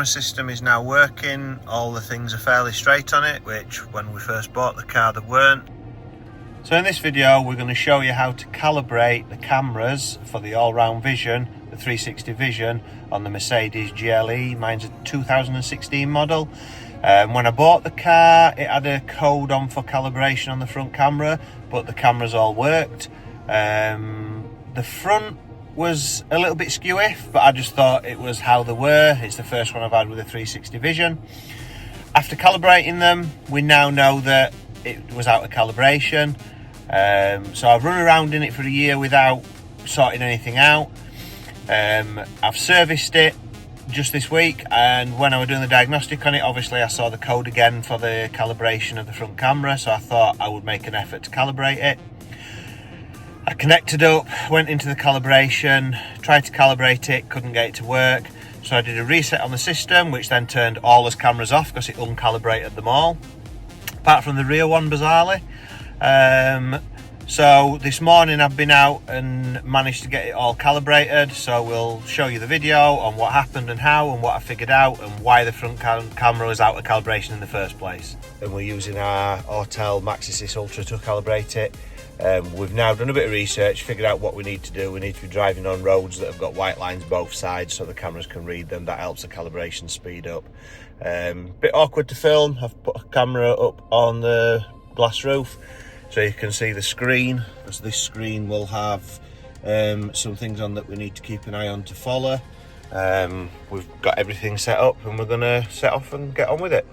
camera system is now working. All the things are fairly straight on it, which when we first bought the car they weren't. So in this video we're going to show you how to calibrate the cameras for the all-round vision, the 360 vision on the Mercedes GLE. Mine's a 2016 model. When I bought the car it had a code on for calibration on the front camera, but the cameras all worked. The front was a little bit skewy, but I just thought it was how they were. It's the first one I've had with a 360 vision. After calibrating them, we now know that it was out of calibration. So I've run around in it for a year without sorting anything out. I've serviced it just this week, and when I was doing the diagnostic on it, obviously I saw the code again for the calibration of the front camera, so I thought I would make an effort to calibrate it. I connected up, went into the calibration, tried to calibrate it, couldn't get it to work, so I did a reset on the system, which then turned all those cameras off because it uncalibrated them all, apart from the rear one, bizarrely. So this morning I've been out and managed to get it all calibrated, so we'll show you the video on what happened and how and what I figured out and why the front camera was out of calibration in the first place. And we're using our Automotive Maxisys Ultra to calibrate it. We've now done a bit of research, figured out what we need to do. We need to be driving on roads that have got white lines both sides so the cameras can read them. That helps the calibration speed up. Bit awkward to film. I've put a camera up on the glass roof so you can see the screen, because this screen will have some things on that we need to keep an eye on to follow. We've got everything set up and we're going to set off and get on with it.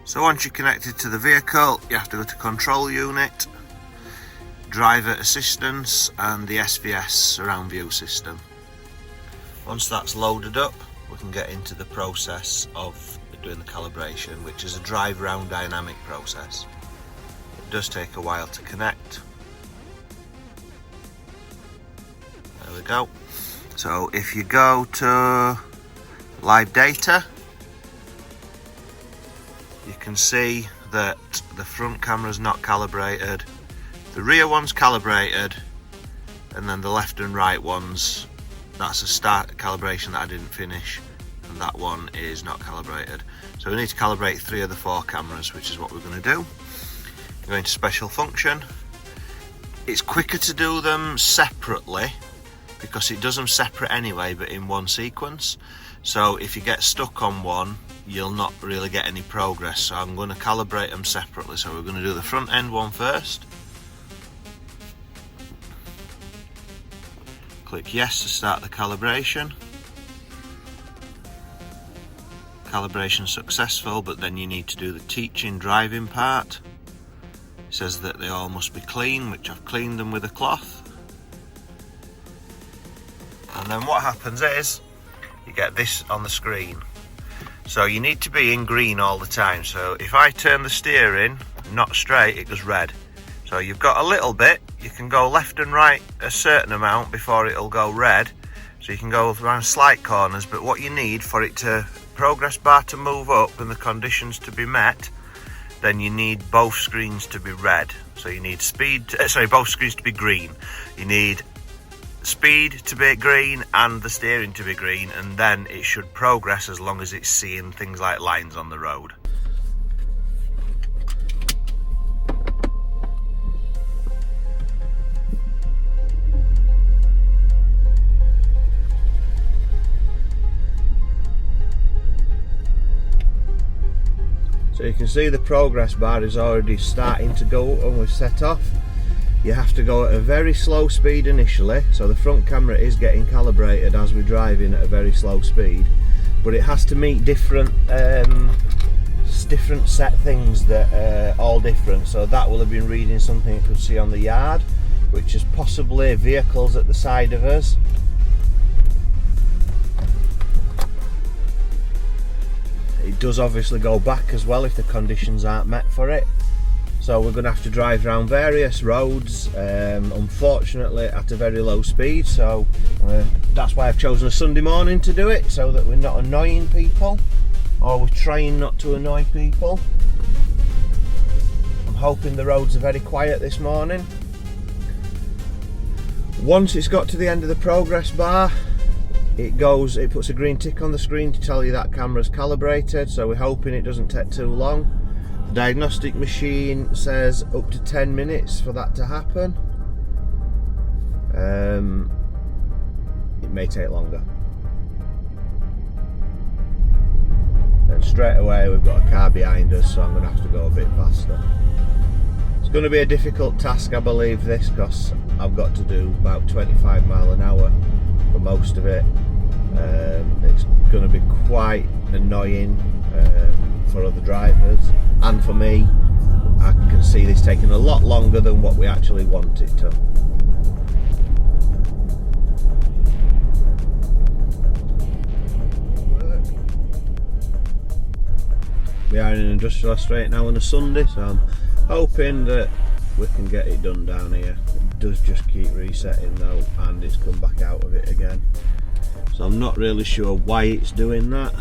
So once you're connected to the vehicle, you have to go to control unit, driver assistance and the SVS surround view system. Once that's loaded up, we can get into the process of doing the calibration, which is a drive round dynamic process. It does take a while to connect. There we go. So if you go to live data, you can see that the front camera is not calibrated, the rear one's calibrated, and then the left and right ones, that's a start calibration that I didn't finish, and that one is not calibrated. So we need to calibrate 3 of the 4 cameras, which is what we're going to do. Go into special function. It's quicker to do them separately because it does them separate anyway, but in one sequence. So if you get stuck on one, you'll not really get any progress. So I'm going to calibrate them separately. So we're going to do the front end one first. Click yes to start the calibration. Calibration successful, but then you need to do the teaching driving part. It says that they all must be clean, which I've cleaned them with a cloth. And then what happens is you get this on the screen. So you need to be in green all the time. So if I turn the steering not straight, it goes red. So you've got a little bit, you can go left and right a certain amount before it'll go red. So you can go around slight corners, but what you need for it to progress bar to move up and the conditions to be met, then you need both screens to be red. So you need both screens to be green. You need speed to be green and the steering to be green, and then it should progress as long as it's seeing things like lines on the road. So you can see the progress bar is already starting to go and we've set off. You have to go at a very slow speed initially, so the front camera is getting calibrated as we're driving at a very slow speed, but it has to meet different set things that are all different. So that will have been reading something you could see on the yard, which is possibly vehicles at the side of us. It does obviously go back as well if the conditions aren't met for it. So we're going to have to drive around various roads, unfortunately at a very low speed. So that's why I've chosen a Sunday morning to do it, so that we're not annoying people, or we're trying not to annoy people. I'm hoping the roads are very quiet this morning. Once it's got to the end of the progress bar, it puts a green tick on the screen to tell you that camera's calibrated, so we're hoping it doesn't take too long. The diagnostic machine says up to 10 minutes for that to happen. It may take longer. And straight away we've got a car behind us, so I'm going to have to go a bit faster. It's going to be a difficult task, I believe, this, because I've got to do about 25 mile an hour for most of it. It's going to be quite annoying for other drivers, and for me. I can see this taking a lot longer than what we actually want it to. We are in an industrial estate now on a Sunday, so I'm hoping that we can get it done down here. It does just keep resetting though, and it's come back out of it again. So I'm not really sure why it's doing that.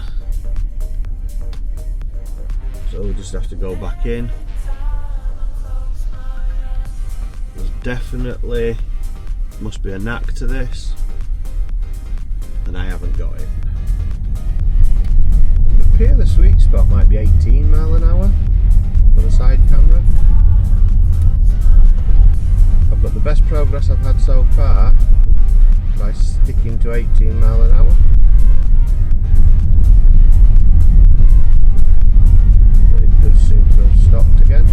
So we'll just have to go back in. There's definitely must be a knack to this, and I haven't got it. Here the sweet spot might be 18 mile an hour for the side camera. I've got the best progress I've had so far by sticking to 18 mile an hour. But it does seem to have stopped again.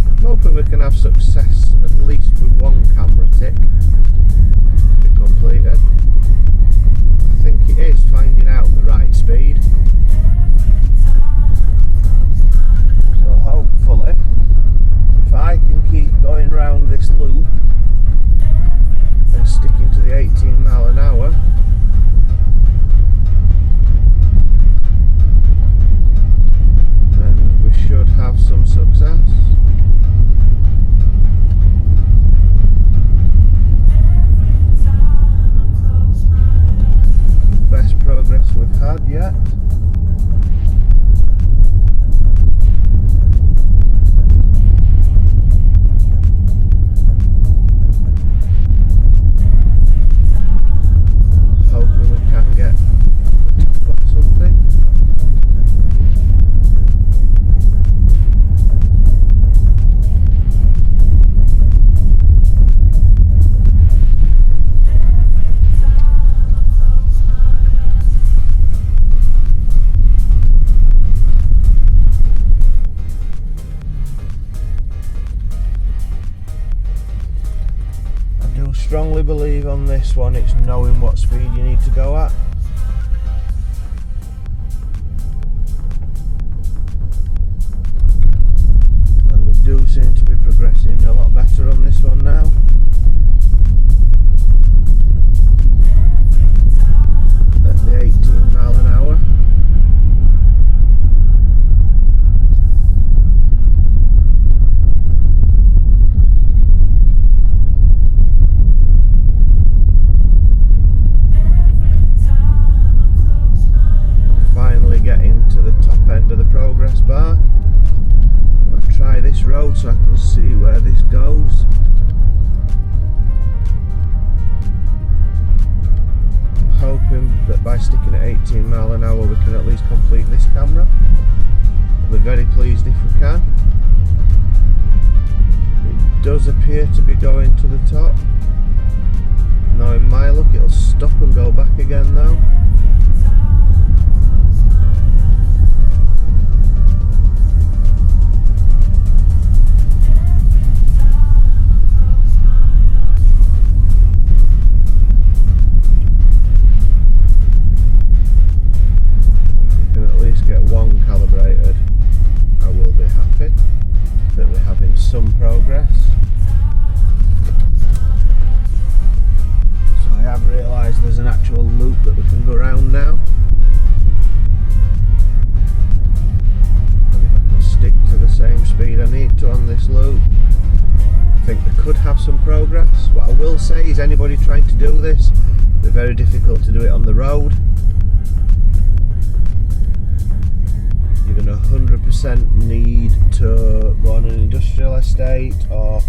I'm hoping we can have success at least with one camera tick completed. I think it is finding out the right speed. So hopefully, if I can keep going round this loop and sticking to the 18 mile an hour, then we should have some success. Best progress we've had yet. Hoping we can get something. Strongly believe on this one it's knowing what speed you need to go at. And we do seem to be progressing a lot better on this one now. At the 18 mile an hour. Getting to the top end of the progress bar. I'm going to try this road so I can see where this goes. I'm hoping that by sticking at 18 mile an hour we can at least complete this camera. I'll be very pleased if we can. It does appear to be going to the top. Knowing my luck, it'll stop and go back again though. Calibrated, I will be happy that we're having some progress. So I have realised there's an actual loop that we can go around now. And if I can stick to the same speed I need to on this loop, I think we could have some progress. What I will say is anybody trying to do this, it's very difficult to do it on the road. You're going to 100% need to go on an industrial estate or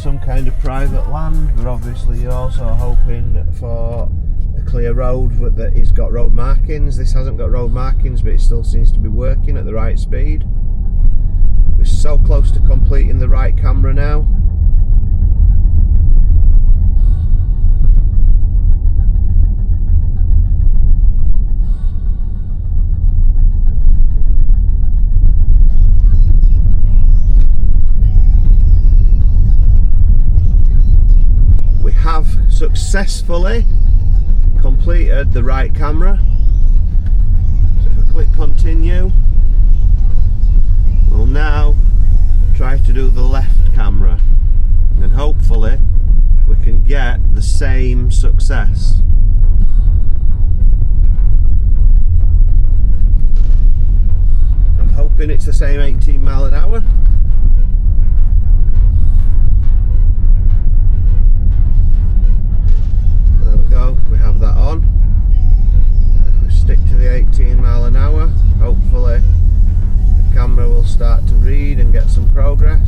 some kind of private land. We're obviously also hoping for a clear road that has got road markings. This hasn't got road markings, but it still seems to be working at the right speed. We're so close to completing the right camera now. Have successfully completed the right camera. So if I click continue, we'll now try to do the left camera, and hopefully we can get the same success. I'm hoping it's the same 18 mile an hour. We have that on. If we stick to the 18 mile an hour, hopefully the camera will start to read and get some progress.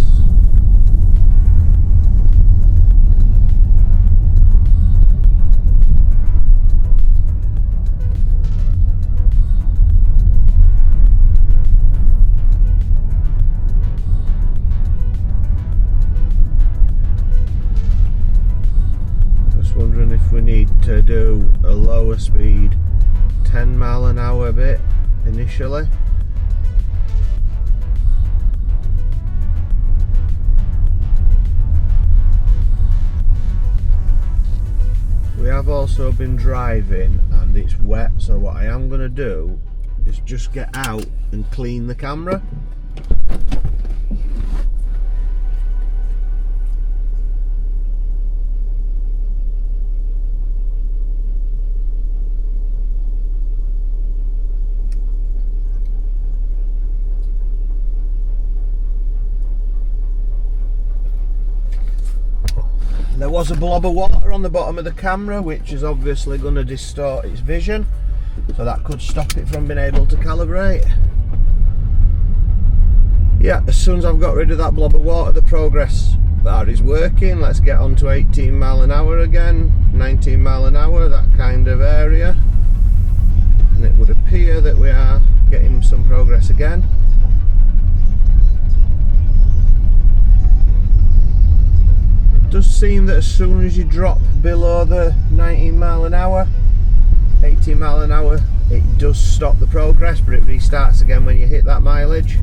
Wondering if we need to do a lower speed 10 mile an hour bit initially. We have also been driving and it's wet, so what I am going to do is just get out and clean the camera. There was a blob of water on the bottom of the camera, which is obviously going to distort its vision, so that could stop it from being able to calibrate. Yeah, as soon as I've got rid of that blob of water, the progress bar is working. Let's get on to 18 mile an hour again, 19 mile an hour, that kind of area, and it would appear that we are getting some progress again. It does seem that as soon as you drop below the 19 mile an hour, 18 mile an hour, it does stop the progress, but it restarts again when you hit that mileage.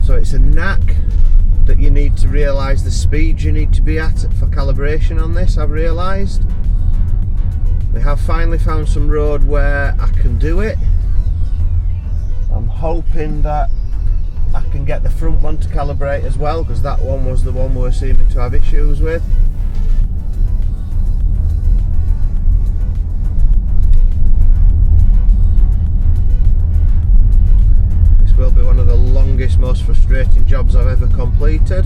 So it's a knack that you need to realise the speed you need to be at for calibration on this, I've realised. We have finally found some road where I can do it. I'm hoping that I can get the front one to calibrate as well, because that one was the one we were seeming to have issues with. This will be one of the longest, most frustrating jobs I've ever completed.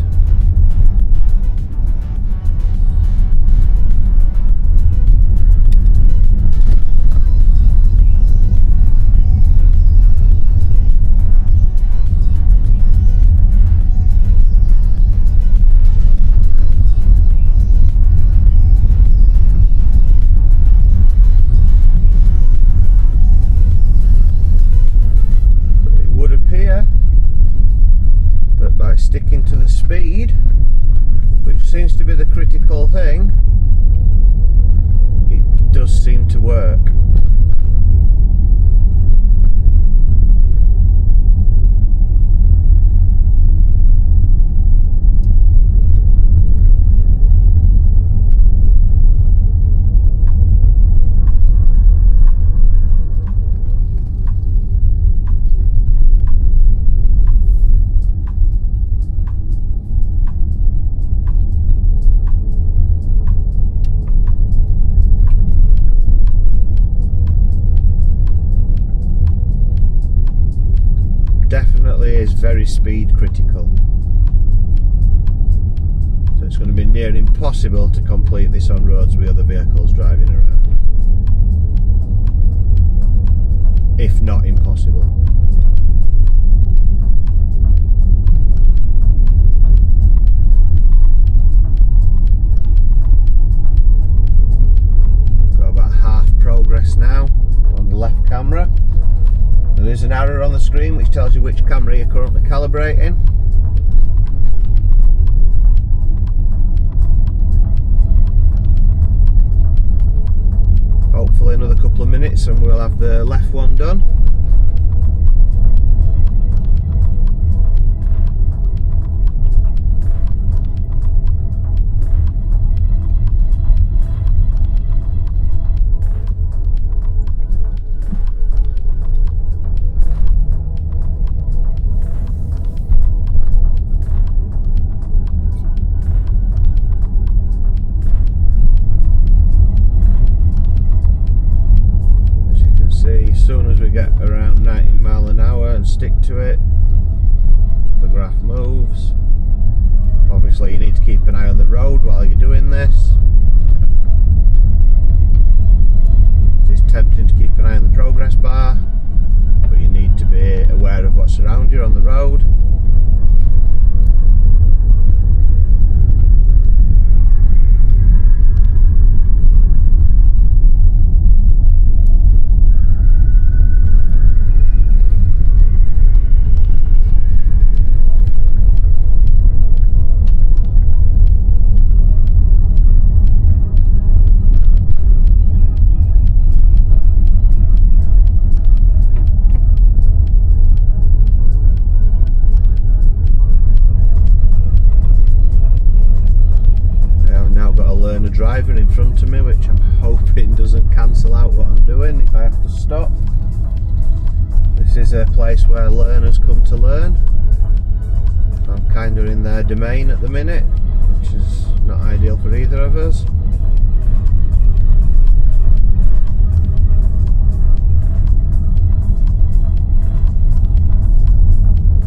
That by sticking to the speed, which seems to be the critical thing, it does seem to work. Definitely is very speed critical, so it's going to be near impossible to complete this on roads with other vehicles driving around. if not impossible. Got about half progress now on the left camera. There is an arrow on the screen which tells you which camera you're currently calibrating. Hopefully another couple of minutes and we'll have the left one done. As soon as we get around 90 mile an hour and stick to it, the graph moves. Obviously you need to keep an eye on the road while you're doing this. It is tempting to keep an eye on the progress bar, but you need to be aware of what's around you on the road. Driver in front of me, which I'm hoping doesn't cancel out what I'm doing if I have to stop. This is a place where learners come to learn. I'm kind of in their domain at the minute, which is not ideal for either of us.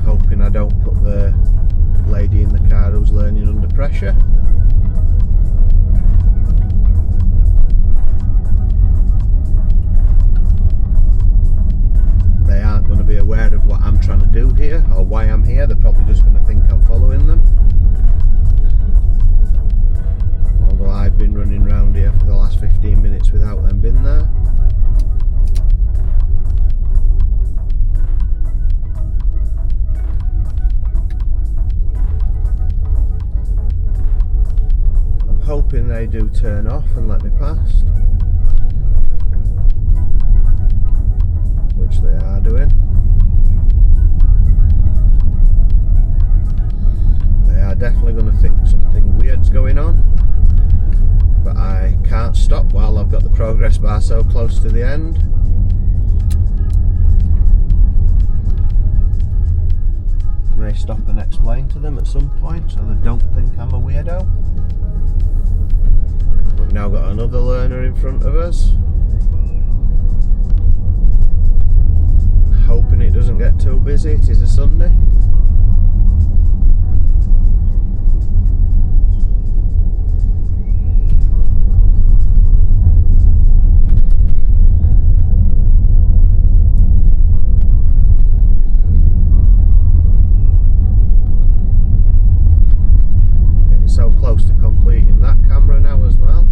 Hoping I don't put the lady in the car who's learning under pressure. Be aware of what I'm trying to do here or why I'm here. They're probably just going to think I'm following them, although I've been running around here for the last 15 minutes without them being there. I'm hoping they do turn off and let me past, which they are doing. Definitely going to think something weird's going on, but I can't stop while I've got the progress bar so close to the end. I may stop and explain to them at some point so they don't think I'm a weirdo. We've now got another learner in front of us. Hoping it doesn't get too busy. It is a Sunday. So close to completing that camera now as well.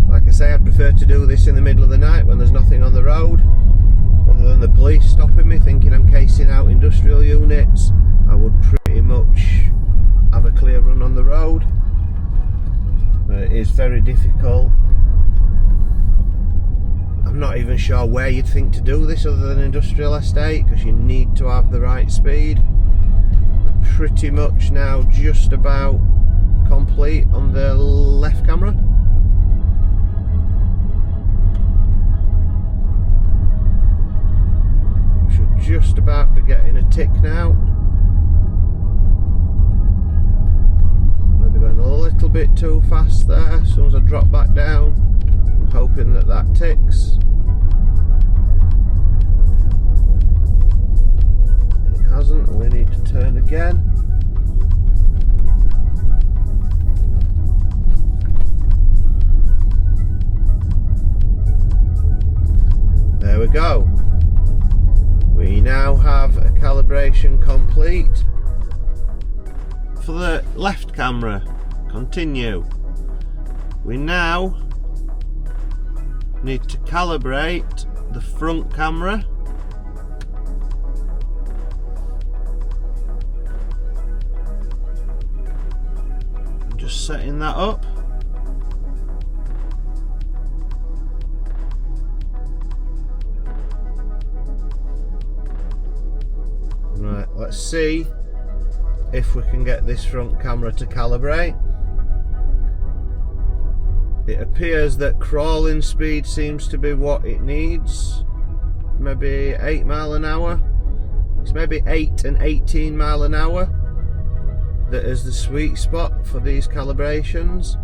Like I say, I'd prefer to do this in the middle of the night when there's nothing on the road, other than the police stopping me thinking I'm casing out industrial units. I would pretty much have a clear run on the road, but it is very difficult. I'm not even sure where you'd think to do this other than industrial estate, because you need to have the right speed. Pretty much now just about complete on the left camera. We should just about be getting a tick now. Maybe going a little bit too fast there. As soon as I drop back down, I'm hoping that that ticks. It hasn't, and we need to turn again. There we go. We now have a calibration complete. For the left camera, continue. We now need to calibrate the front camera. Just setting that up. Right, let's see if we can get this front camera to calibrate. It appears that crawling speed seems to be what it needs. Maybe 8 mile an hour. It's maybe 8 and 18 mile an hour that is the sweet spot for these calibrations.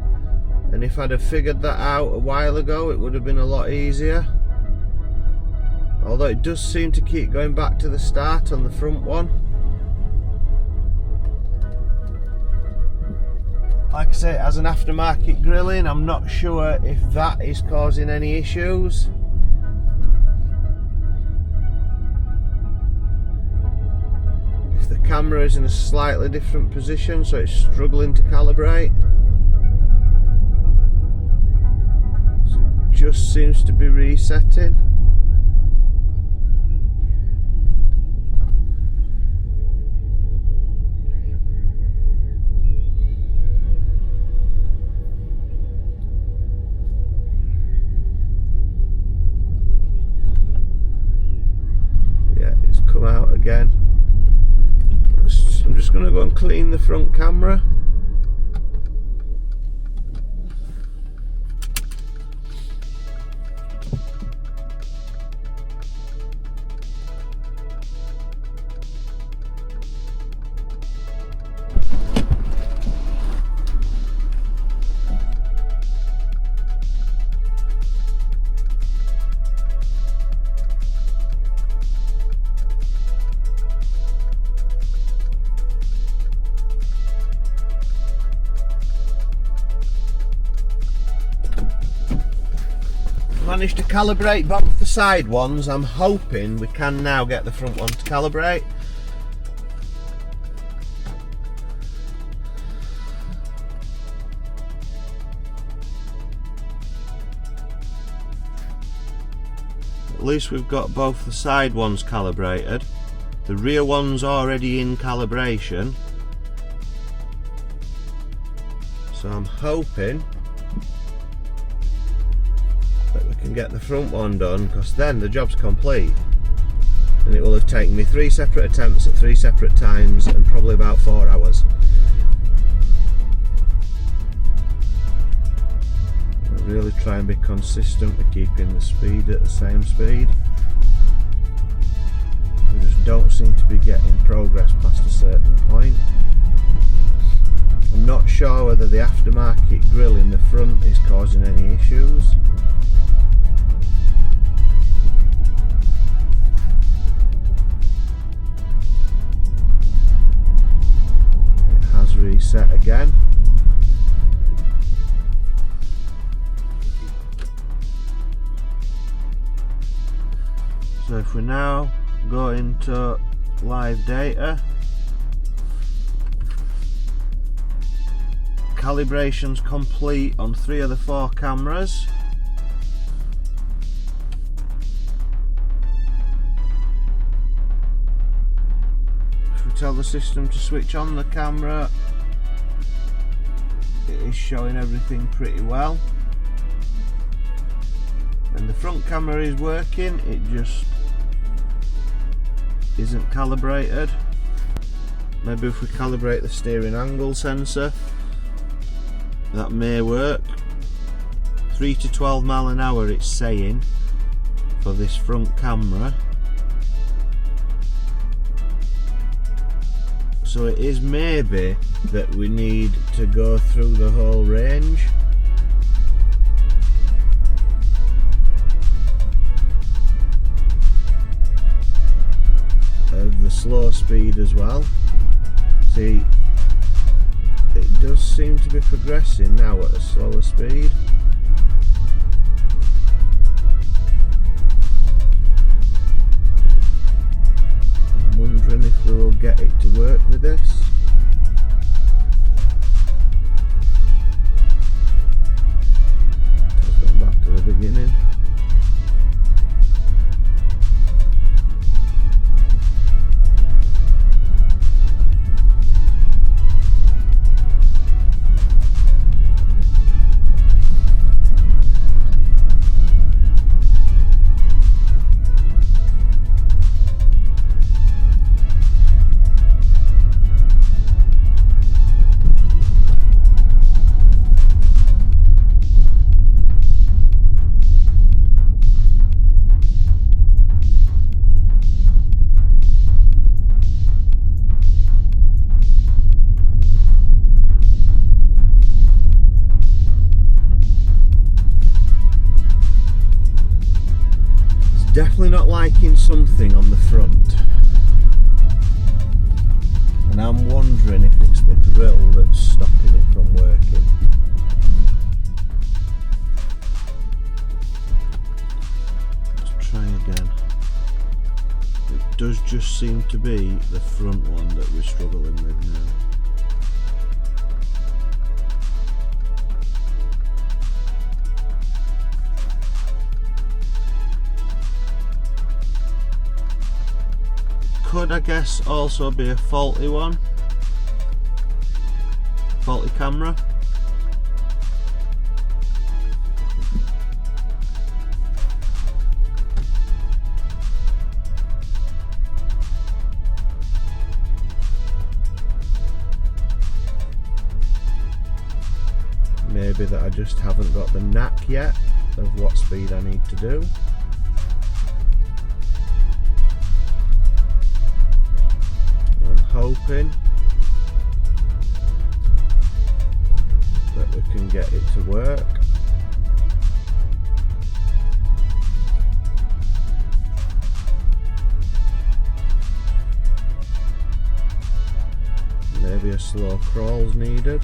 And if I'd have figured that out a while ago, it would have been a lot easier. Although it does seem to keep going back to the start on the front one. Like I say, it has an aftermarket grilling. I'm not sure if that is causing any issues. If the camera is in a slightly different position, so it's struggling to calibrate. So it just seems to be resetting. Come out again. I'm just going to go and clean the front camera. Managed to calibrate both the side ones. I'm hoping we can now get the front one to calibrate. At least we've got both the side ones calibrated. The rear one's already in calibration. So I'm hoping that we can get the front one done, because then the job's complete, and it will have taken me 3 separate attempts at 3 separate times and probably about 4 hours. I really try and be consistent with keeping the speed at the same speed. We just don't seem to be getting progress past a certain point. I'm not sure whether the aftermarket grille in the front is causing any issues. Reset again. So if we now go into live data, calibration's complete on 3 of the 4 cameras. If we tell the system to switch on the camera, it is showing everything pretty well. And the front camera is working, it just isn't calibrated. Maybe if we calibrate the steering angle sensor, that may work. 3 to 12 mile an hour it's saying for this front camera. So it is maybe that we need to go through the whole range. slow speed as well. See, it does seem to be progressing now at a slower speed. I'm wondering if we will get it to work with this. Let's go back to the beginning. Definitely not liking something on the front, and I'm wondering if it's the grill that's stopping it from working. Let's try again. It does just seem to be the front one that we're struggling with now. Could, I guess, also be a faulty one, faulty camera. Maybe that I just haven't got the knack yet of what speed I need to do. Hoping that we can get it to work. Maybe a slow crawl's needed.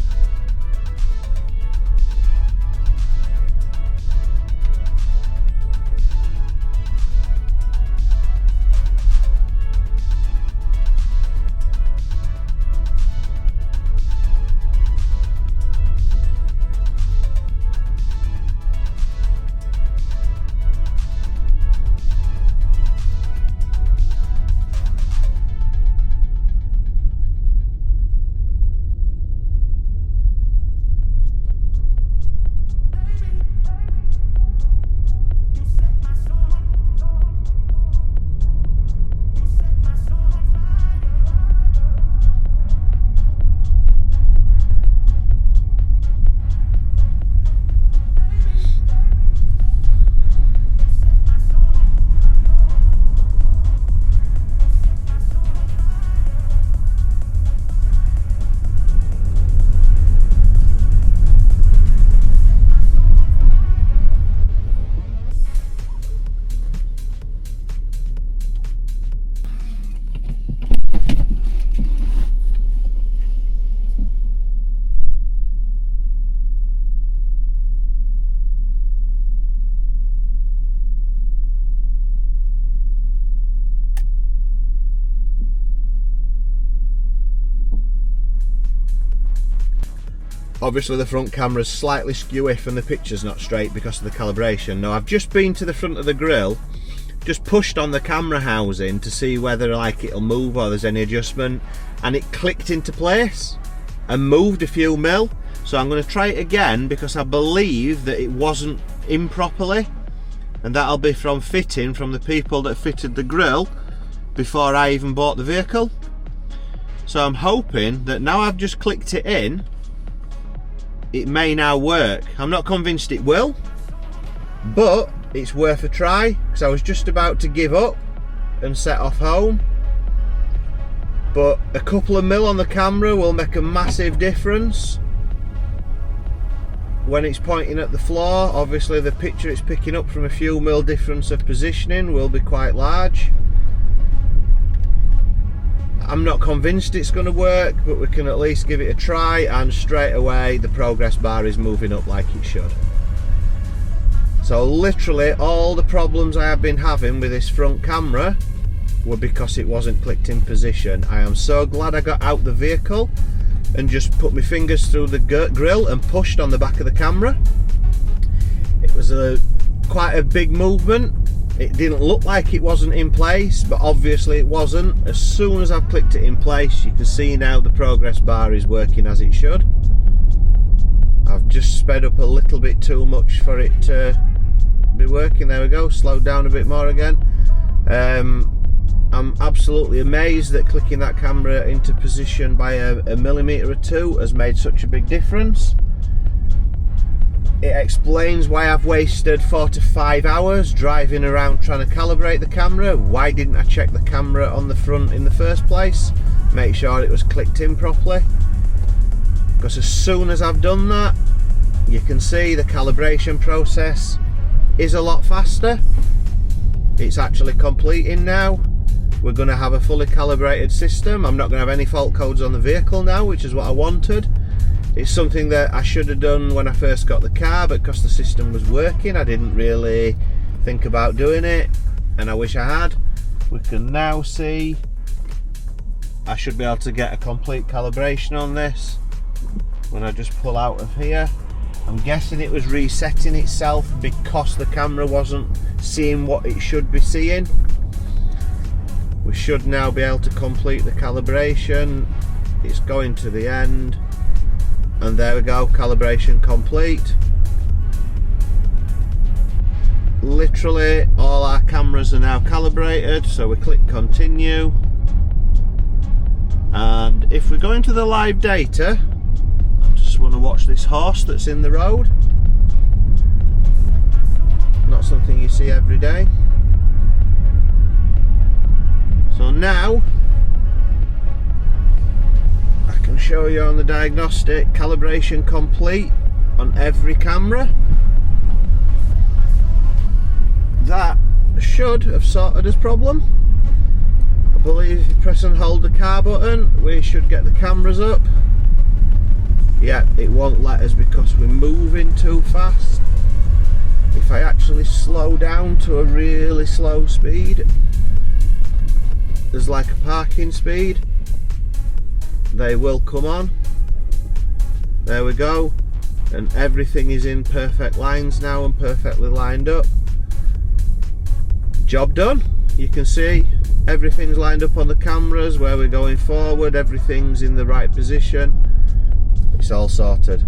Obviously the front camera's slightly skewy and the picture's not straight because of the calibration. Now I've just been to the front of the grille, just pushed on the camera housing to see whether like it'll move or there's any adjustment, and it clicked into place and moved a few mil. So I'm going to try it again because I believe that it wasn't in properly, and that'll be from fitting from the people that fitted the grille before I even bought the vehicle. So I'm hoping that now I've just clicked it in, it may now work. I'm not convinced it will, but it's worth a try because I was just about to give up and set off home. But a couple of mil on the camera will make a massive difference when it's pointing at the floor. Obviously the picture it's picking up from a few mil difference of positioning will be quite large. I'm not convinced it's going to work, but we can at least give it a try, and straight away the progress bar is moving up like it should. So literally all the problems I have been having with this front camera were because it wasn't clicked in position. I am so glad I got out the vehicle and just put my fingers through the grill and pushed on the back of the camera. It was quite a big movement. It didn't look like it wasn't in place, but obviously it wasn't. As soon as I've clicked it in place, you can see now the progress bar is working as it should. I've just sped up a little bit too much for it to be working. There we go, slowed down a bit more again. I'm absolutely amazed that clicking that camera into position by a millimetre or two has made such a big difference. It explains why I've wasted 4 to 5 hours driving around trying to calibrate the camera. Why didn't I check the camera on the front in the first place? Make sure it was clicked in properly. Because as soon as I've done that, you can see the calibration process is a lot faster. It's actually completing now. We're going to have a fully calibrated system. I'm not going to have any fault codes on the vehicle now, which is what I wanted. It's something that I should have done when I first got the car, but because the system was working, I didn't really think about doing it, and I wish I had. We can now see I should be able to get a complete calibration on this when I just pull out of here. I'm guessing it was resetting itself because the camera wasn't seeing what it should be seeing. We should now be able to complete the calibration. It's going to the end, and there we go, calibration complete. Literally all our cameras are now calibrated, so we click continue, and if we go into the live data, I just want to watch this horse that's in the road. Not something you see every day. So now I can show you on the diagnostic, calibration complete on every camera. That should have sorted his problem. I believe if you press and hold the car button, we should get the cameras up. Yeah, it won't let us because we're moving too fast. If I actually slow down to a really slow speed, there's like a parking speed, they will come on. There we go, and everything is in perfect lines now and perfectly lined up. Job done. You can see everything's lined up on the cameras where we're going forward, everything's in the right position. It's all sorted.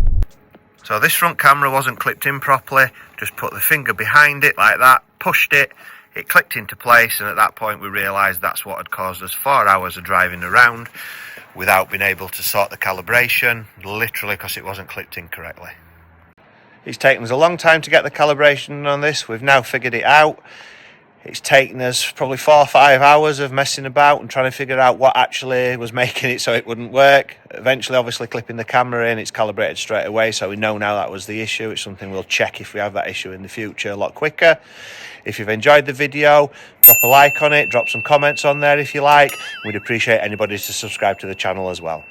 So this front camera wasn't clipped in properly, just put the finger behind it like that, pushed it, it clicked into place, and at that point we realised that's what had caused us 4 hours of driving around without being able to sort the calibration, literally because it wasn't clicked in correctly. It's taken us a long time to get the calibration on this. We've now figured it out. It's taken us probably 4 or 5 hours of messing about and trying to figure out what actually was making it so it wouldn't work. Eventually, obviously, clipping the camera in, it's calibrated straight away, so we know now that was the issue. It's something we'll check if we have that issue in the future a lot quicker. If you've enjoyed the video, drop a like on it, drop some comments on there if you like. We'd appreciate anybody to subscribe to the channel as well.